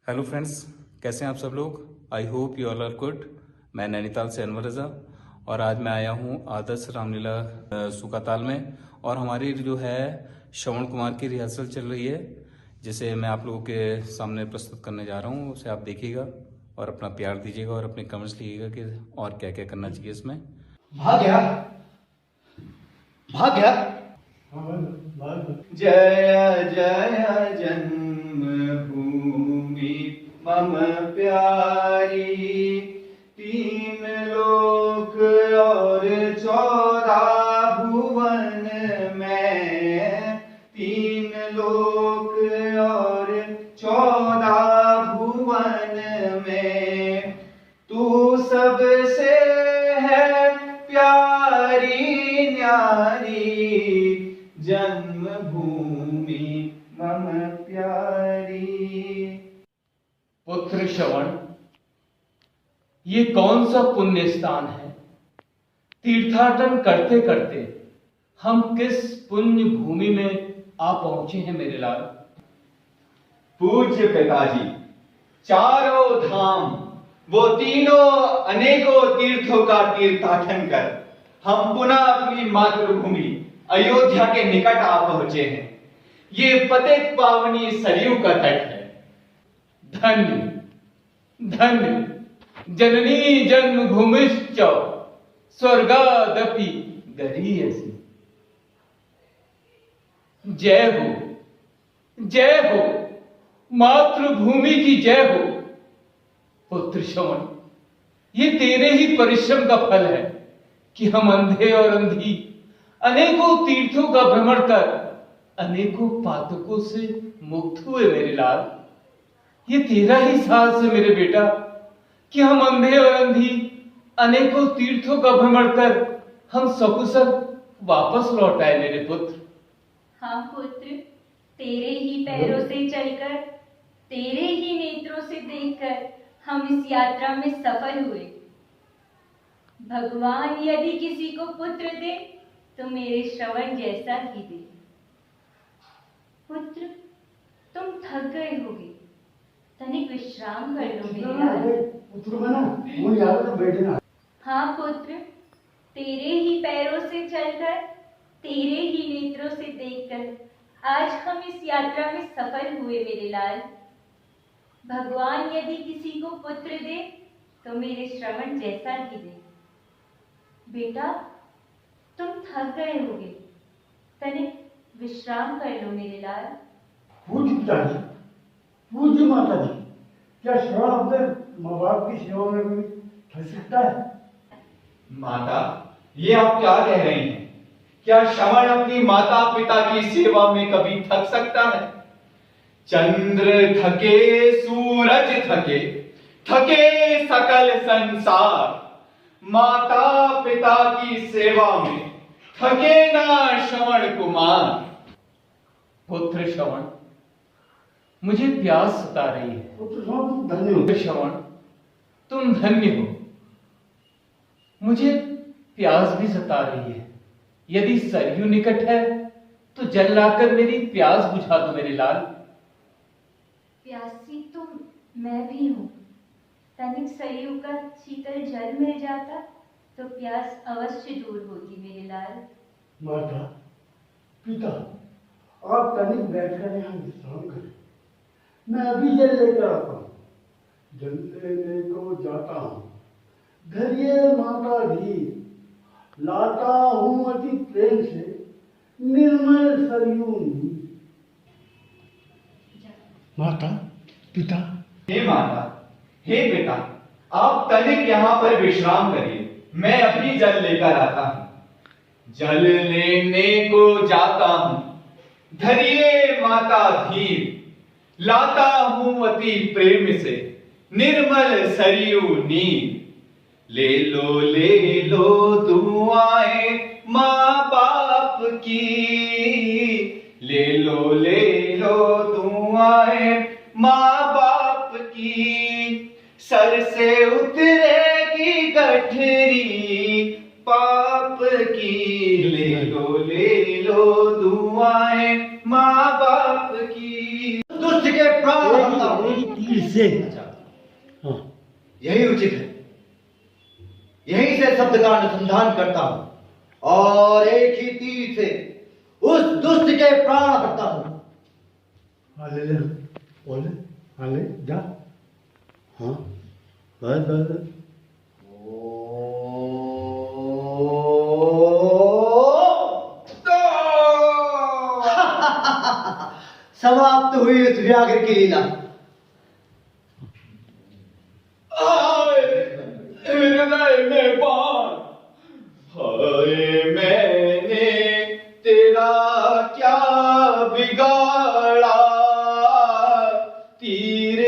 Hello friends, कैसे हैं आप सब लोग। I hope you all are good. मैं नैनीताल से अनवर रज़ा और आज मैं आया हूँ आदर्श रामलीला सुकाताल में। और हमारी जो है श्रवण कुमार की रिहर्सल चल रही है, जिसे मैं आप लोगों के सामने प्रस्तुत करने जा रहा हूँ। उसे आप देखिएगा और अपना प्यार दीजिएगा और अपने कमेंट्स लिखिएगा कि और क्या क्या करना चाहिए इसमें। भाग गया भाग गया। जय जय जन्मभूमि मम प्यारी, तीन लोक और 14 भुवन में, तीन लोक और 14 भुवन में, तू सबसे है प्यारी न्यारी, जन्मभूमि मम प्यारी। पुत्र श्रवण, ये कौन सा पुण्य स्थान है। तीर्थाटन करते करते हम किस पुण्य भूमि में आ पहुंचे हैं मेरे लाल। पूज्य पिताजी, चारों धाम, वो तीनों अनेकों तीर्थों का तीर्थाटन कर हम पुनः अपनी मातृभूमि अयोध्या के निकट आ पहुंचे हैं। ये पतित पावनी सरयू का तट है। धन्य धन्य जननी जन्मभूमिश्च स्वर्गादपि गरीयसी। जय हो मातृभूमि की जय हो। पुत्र श्रवण, ये तेरे ही परिश्रम का फल है कि हम अंधे और अंधी अनेकों तीर्थों का भ्रमण कर अनेकों पातकों से मुक्त हुए मेरे लाल। ये तेरा ही साहस है मेरे बेटा कि हम अंधे और अंधी अनेकों तीर्थों का भ्रमण कर हम सकुशल वापस लौट आए मेरे पुत्र। हाँ पुत्र, तेरे ही पैरों से चलकर, तेरे ही नेत्रों से देखकर हम इस यात्रा में सफल हुए। भगवान यदि किसी को पुत्र दे तो मेरे श्रवण जैसा ही दे। पुत्र, तुम थक गए होगे, तनिक विश्राम कर लो मेरे लाल। हाँ पुत्र, तेरे ही पैरों से चलकर, तेरे ही नेत्रों से देखकर आज हम इस यात्रा में सफल हुए मेरे लाल। भगवान यदि किसी को पुत्र दे तो मेरे श्रवण जैसा ही दे। बेटा, तुम थक गए होगे, तनिक विश्राम कर लो मेरे लाल। पूज्य पिताजी, पूज्य माता जी, क्या श्रवण अपने माँ बाप की सेवा में भी थक सकता है? माता, ये आप क्या कह रही हैं? क्या श्रवण अपनी माता पिता की सेवा में कभी थक सकता है? चंद्र थके, सूरज थके, थके सकल संसार, माता पिता की सेवा में थके ना श्रवण कुमार। पुत्र श्रवण, मुझे प्यास सता रही है। पुत्र श्रवण, तुम धन्य हो। पुत्र श्रवण, तुम धन्य हो। मुझे प्यास भी सता रही है। यदि सरयू निकट है तो जल लाकर मेरी प्यास बुझा दो मेरे लाल। प्यासी तो मैं भी हूँ, तनिक सरयू का शीतल जल मिल जाता तो प्यास अवश्य दूर होती मेरे लाल। माता पिता, आप तनिक बैठकर यहाँ विश्राम करें, मैं अभी जल लेकर आता हूँ। जल लेने को जाता हूँ, धरिए माता धी, लाता हूँ अति प्रेम से निर्मल सरयू नीर। माता पिता। हे माता, हे पिता, आप तनिक यहाँ पर विश्राम करिए, मैं अभी जल लेकर आता हूँ। जल लेने को जाता हूँ, धरिए माता धीर, लाता हूँ अति प्रेम से निर्मल सरयू नीर। ले लो दुआएं माँ बाप की, ले लो दुआएं माँ बाप की, सर से उतरेगी गठरी पाप की। ले लो दुआएं माँ बाप की। दुष्ट के प्राण से। अच्छा, हाँ यही उचित है। यहीं से शब्द का अनुसंधान करता हूं और एक ही तीर से उस दुष्ट के प्राण करता हूं। हाले ले, बोले, हाले जा। हाँ बस बस। समाप्त हुई उस व्याघ्र की लीला। हृदय में बाण, हाय मैंने तेरा क्या बिगाड़ा, तीर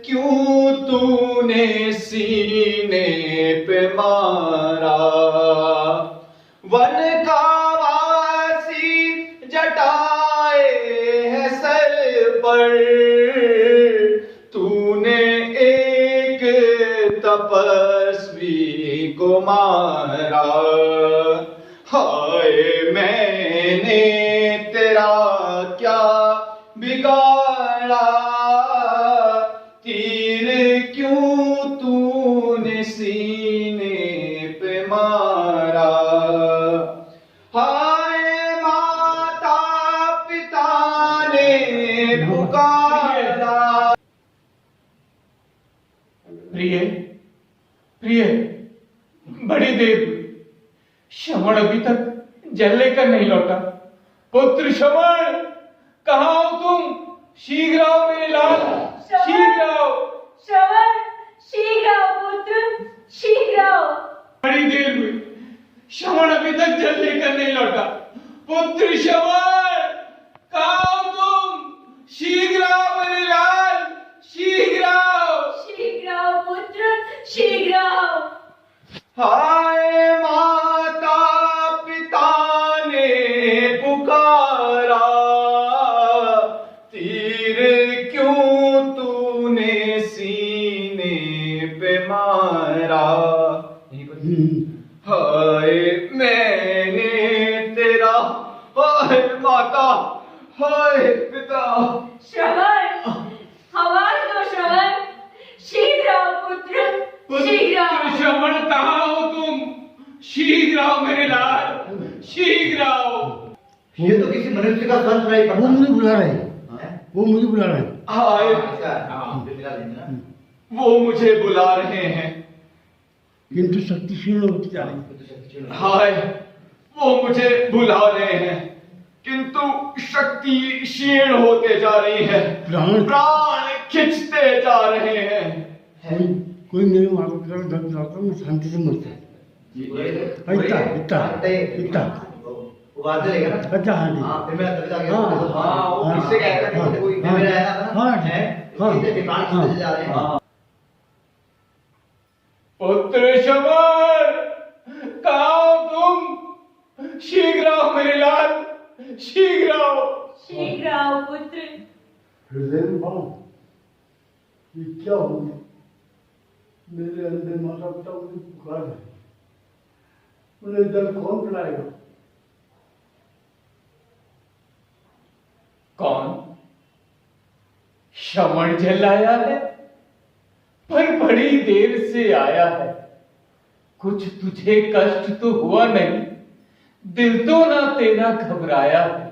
क्यों तूने सीने पे मारा, वन का वासी जटाए है सर पर, तूने एक तपस्वी को मारा, हाय मैंने तेरा क्या बिगाड़ा, तीर क्यों तूने सीने पे मारा, हाय माता पिता ने पुकारा। प्रिय, प्रिय, बड़ी देर हुई, श्रवण अभी तक जल लेकर नहीं लौटा। पुत्र श्रवण, कहाँ हो तुम? शीघ्र आओ मेरे लाल, शीघ्र आओ। श्रवण, शीघ्र आओ पुत्र, शीघ्र आओ। बड़ी देर हुई, श्रवण अभी तक जल लेकर नहीं लौटा। पुत्र श्रवण, कहाँ हो तुम? शीघ्र आओ मेरे लाल, शीघ्र आओ। शीघ्र आओ पुत्र, शीघ्र आओ। हाय माता पिता ने पुकारा, तीर क्यों तूने सीने पे मारा, हाय मैंने तेरा, हाय माता, हाय पिता। श्रवण, आवाज दो श्रवण, शीघ्र आओ पुत्र, शीघ्र आओ। पुत्र श्रवण, कहाँ हो तुम? शीघ्र आओ मेरे लाल, शीघ्र आओ। ये तो किसी मनुष्य का स्वर सुनाई वो पड़ता मुझे बुला रहे हैं, है। वो मुझे बुला रहे हैं। हाय, वो मुझे बुला रहे हैं। किंतु शक्तिशील होती जा रही है। हाय, वो मुझे बुला रहे हैं, किंतु शक्ति क्षीण होते जा रही है, प्राण खिंचते जा रहे हैं। कोई मेरे माता पिता को दर्द जाता मैं शांति से मरता। इतना इतना इतना अच्छा। हाँ जी, हाँ, फिर मेरा तबीयत आ गया। हाँ, हाँ, वो किससे कह रहे थे? कोई मेरा आया था ना? हाँ, है? हाँ, इससे प्राण खिंचते जा रहे हैं। पुत्र श्रवण, कहाँ हो तुम? शीघ्र आओ मेरे लाल, शीघ्र आओ। शीघ्र आओ पुत्र। हृदय में बाण, ये क्या हो गया? मेरे अंदर माता पिता मुझे पुकार रहे, उन्हें जल कौन पिलाएगा? कौन? श्रवण जल आया है, पर बड़ी देर से आया है। कुछ तुझे कष्ट तो हुआ नहीं, दिल तो ना तेरा घबराया है।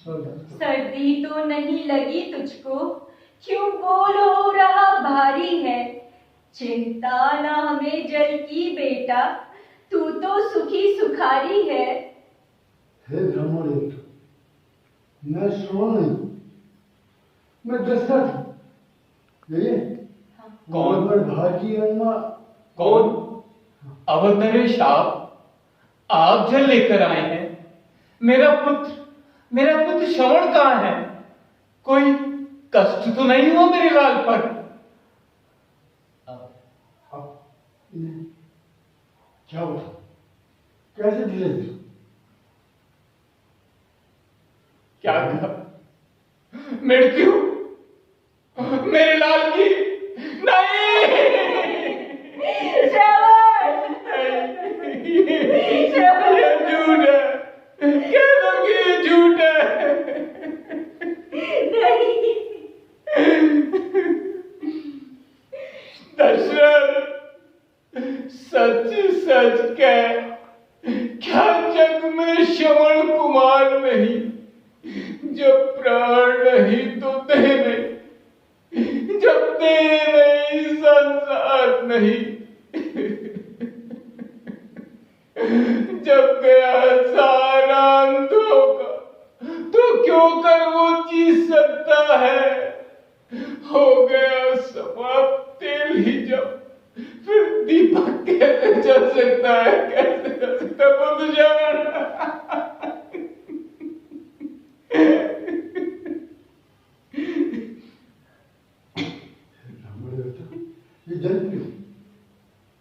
सर्दी तो नहीं लगी तुझको, क्यों बोल हो रहा भारी है। चिंता ना हमें जल की बेटा, तू तो सुखी सुखारी है। हे ब्रह्मण, मैं श्रवण नहीं, मैं दशरथ। ये कौन? भाजी अम्मा। कौन? अवध नरेश आप जल लेकर आए हैं। मेरा पुत्र श्रवण कहाँ है? कोई कष्ट तो नहीं हुआ मेरे लाल पर? क्या हुआ? कैसे दिले? क्या कहा? मृत्यु मेरे लाल की नहीं। श्रवण, ये झूठ है, कह दो कि ये झूठ है। नहीं, दशरथ, सच सच कह, क्या जग में श्रवण कुमार नहीं, जब प्राण नहीं तो देह नहीं, जब देह नहीं संसार नहीं, जब गया सारा अंधों का तो क्यों कर वो जी सकता है, हो गया समाप्त तेल ही जब फिर दीपक कैसे जल सकता है, कैसे जल सकता है बुद्धजन। ये जल पियो।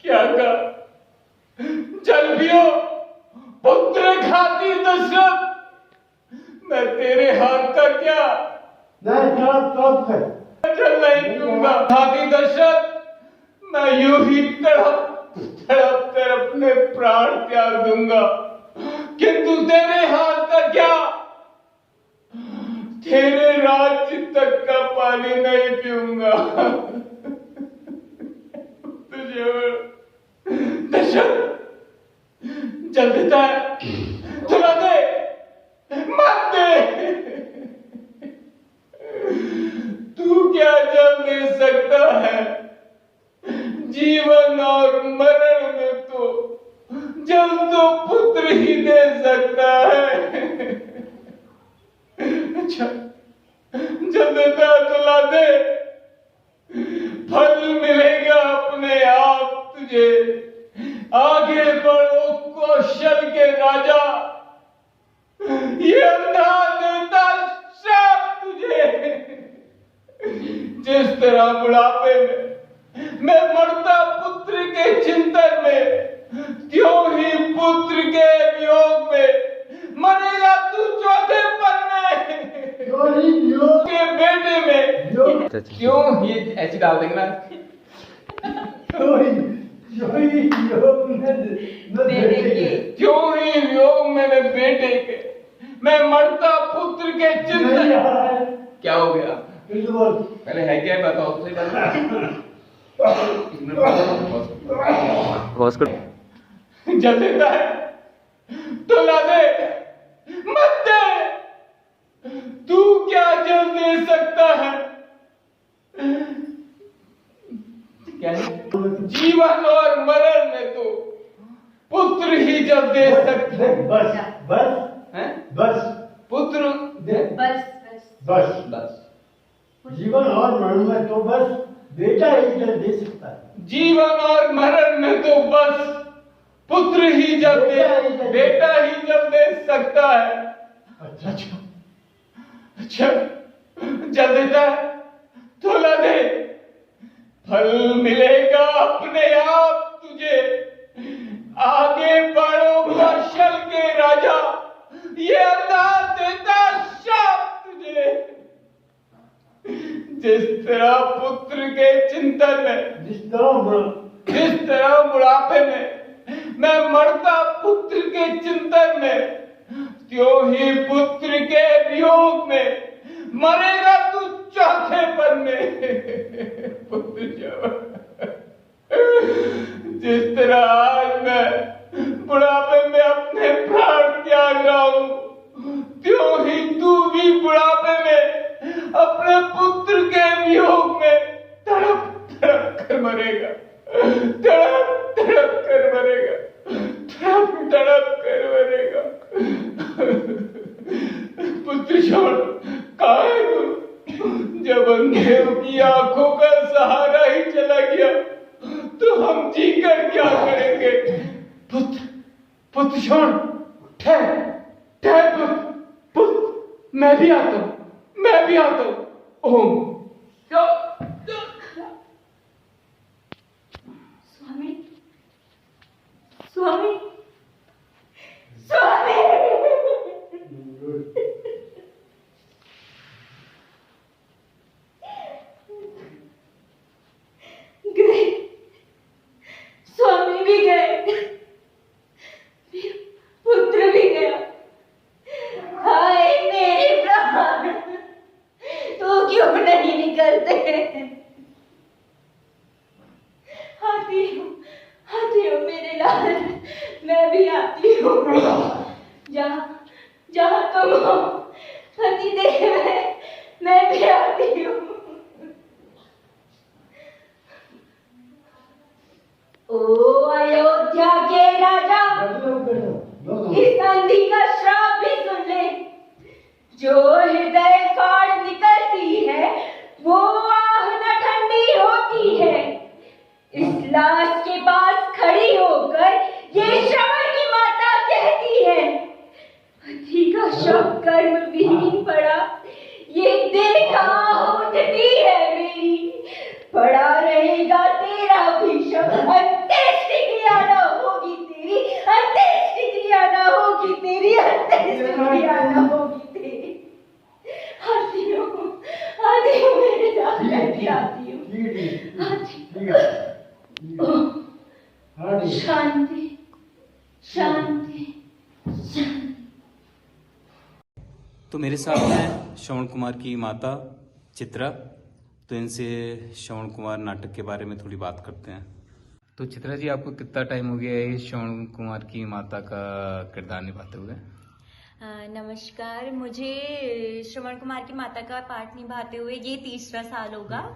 क्या कहा? जल पियो पुत्र खाती दशरथ, मैं तेरे हाथ का क्या नहीं तड़प कर। जल नहीं पीऊंगा। खाती दशरथ, मैं यूं ही तड़प तड़प कर अपने प्राण त्याग दूंगा, किंतु तेरे हाथ का क्या, तेरे राज्य तक का पानी नहीं पीऊंगा। तुझे दशरथ जल देता है, चला दे, मत दे। तू क्या जल दे सकता है, जीवन और मरण में तो जल तो पुत्र ही दे सकता है। अच्छा जल देता तो ला दे, फल मिलेगा अपने आप तुझे, आगे बढ़ो कौशल के राजा, ये अंधा देता श्राप तुझे। जिस तरह बुढ़ापे में मैं मरता पुत्र के चिंतन में, त्यों ही पुत्र के वियोग में मरेगा तू चौथे पल में, के बेटे में। क्यों ही ऐसी डाल देंगे ना, क्यों ही वियोग में मैं बेटे के, मैं मरता पुत्र के चिंतन। क्या हो गया पहले है क्या बताओ, सही बात। जल देता है तो ला दे, मत दे। तू क्या जल दे सकता है, क्या है? जीवन और मरण में तो पुत्र ही जल दे सकता है। बस बस हैं? बस पुत्र दे, बस बस बस बस जीवन और मरण में तो बस बेटा ही जल दे सकता है। जीवन और मरण में तो बस पुत्र ही जल दे, बेटा ही जल दे सकता है। अच्छा अच्छा जल देता है तो ला दे, फल मिलेगा अपने आप तुझे, आगे बढ़ो कौशल के राजा, ये अल्लाह देता शाप तुझे। जिस तरह पुत्र के चिंतन में, जिस तरह बुढ़ापे में मैं मरता पुत्र के चिंतन में, त्यों ही पुत्र के वियोग में मरेगा तू चौथे पल में। पुत्र जिस तरह आज मैं बुढ़ापे में अपने प्राण त्याग रहा हूं, त्यों ही तू भी बुढ़ापे में अपने पुत्र के वियोग में तड़प तड़प कर मरेगा, तड़प तड़प कर मरेगा, तड़प तड़प कर मरेगा। पुत्र छोड़ कहाँ है तू? जब अंधेरों की आंखों का सहारा ही चला गया तो हम जीकर क्या करेंगे? पुत्र पुत्र छोड़, ठहर ठहर पुत्र, मैं भी आता हूं, मैं भी आता हूं। ओम स्वामी स्वामी स्वामी। गए, स्वामी भी गए, पुत्र भी गया। हाय मेरे प्राण, तो क्यों नहीं निकलते? आती हूँ मेरे लाल, मैं भी आती हूँ। जहाँ तुम हो पति देव है, मैं भी आती हूँ। ओ अयोध्या के राजा, इस अंधी का श्राप भी सुन ले। जो हृदय फाड़ निकलती है वो आह न ठंडी होती है। इस लाश के पास खड़ी होकर ये श्रवण की माता कहती है, पति का शव कर्म विहीन पड़ा, ये देह कहाँ उठती है मेरी। पड़ा रहेगा तेरा भीषण, अंत्येष्टि क्रिया न होगी तेरी, अंत्येष्टि क्रिया न होगी तेरी, अंत्येष्टि क्रिया न होगी तेरी। आती हूँ मेरे लाल, मैं भी आती हूँ। शांति शांति शांति। तो मेरे साथ हैं श्रवण कुमार की माता चित्रा। तो इनसे श्रवण कुमार नाटक के बारे में थोड़ी बात करते हैं। तो चित्रा जी, आपको कितना टाइम हो गया है श्रवण कुमार की माता का किरदार निभाते हुए? नमस्कार, मुझे श्रवण कुमार की माता का पाठ निभाते हुए ये 3रा साल होगा।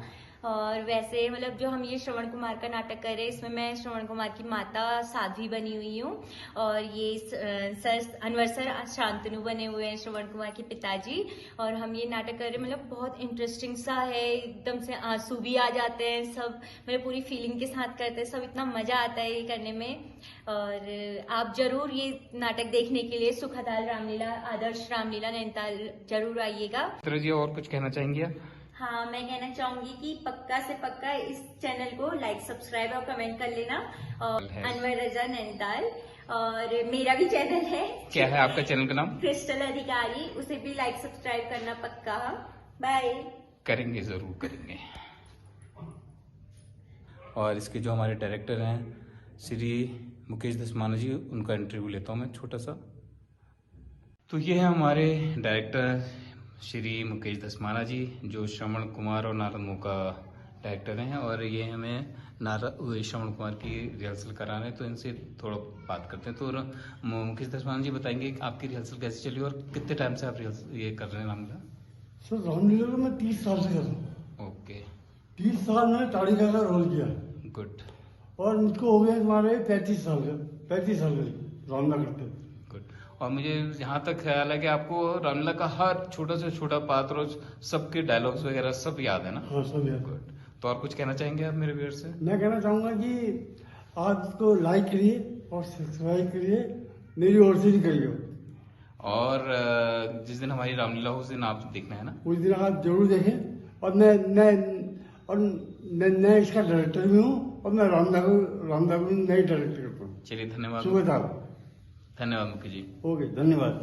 और वैसे मतलब जो हम ये श्रवण कुमार का नाटक कर रहे हैं, इसमें मैं श्रवण कुमार की माता साध्वी बनी हुई हूँ और ये सर अनवर सर शांतनु बने हुए हैं श्रवण कुमार के पिताजी। और हम ये नाटक कर रहे हैं, मतलब बहुत इंटरेस्टिंग सा है, एकदम से आंसू भी आ जाते हैं, सब मतलब पूरी फीलिंग के साथ करते हैं, सब इतना मजा आता है ये करने में। और आप जरूर ये नाटक देखने के लिए सुखदाल रामलीला, आदर्श रामलीला नैनीताल जरूर आइएगा। चित्रा जी, और कुछ कहना चाहेंगे आप? हाँ, मैं कहना चाहूंगी कि पक्का से पक्का इस चैनल को लाइक, सब्सक्राइब और कमेंट कर लेना। और अनवर रजा नैनीताल, और मेरा भी चैनल है। क्या है आपका चैनल का नाम? क्रिस्टल अधिकारी, उसे भी लाइक सब्सक्राइब करना पक्का। बाय। करेंगे, जरूर करेंगे। और इसके जो हमारे डायरेक्टर हैं श्री मुकेश धस्माना जी, उनका इंटरव्यू लेता हूँ मैं छोटा सा। तो ये है हमारे डायरेक्टर श्री मुकेश धस्माना जी, जो श्रवण कुमार और नारद मुंह का डायरेक्टर हैं। और ये हमें श्रवण कुमार की रिहर्सल करा रहे हैं, तो इनसे थोड़ा बात करते हैं। तो मुकेश धस्माना जी बताएंगे आपकी रिहर्सल कैसे चली और कितने टाइम से आप ये कर रहे हैं रामलीला? सर रामलीला को मैं 30 साल से कर रहा हूँ। ओके, 30 साल मैंने ताड़िका का रोल किया। गुड। और मुझको हो गए तुम्हारे 35 साल का रामलीला करते हुए। और मुझे यहाँ तक ख्याल है कि आपको रामलीला का हर छोटा से छोटा पात्र और सबके डायलॉग्स वगैरह सब याद है ना? हाँ, सब याद। गुड। तो और कुछ कहना चाहेंगे आप मेरे व्यूअर्स से? मैं कहना चाहूंगा कि आप इसको लाइक करिए और सब्सक्राइब करिए, मेरी ओर से भी करिए। और जिस दिन हमारी रामलीला हो उस दिन आप देखना है ना? उस दिन आप जरूर देखें। और मैं इसका डायरेक्टर भी हूँ और मैं रामदा को नई डायरेक्टर करता हूँ। चलिए, धन्यवाद। सुबह धन्यवाद मुकेश जी। ओके, धन्यवाद।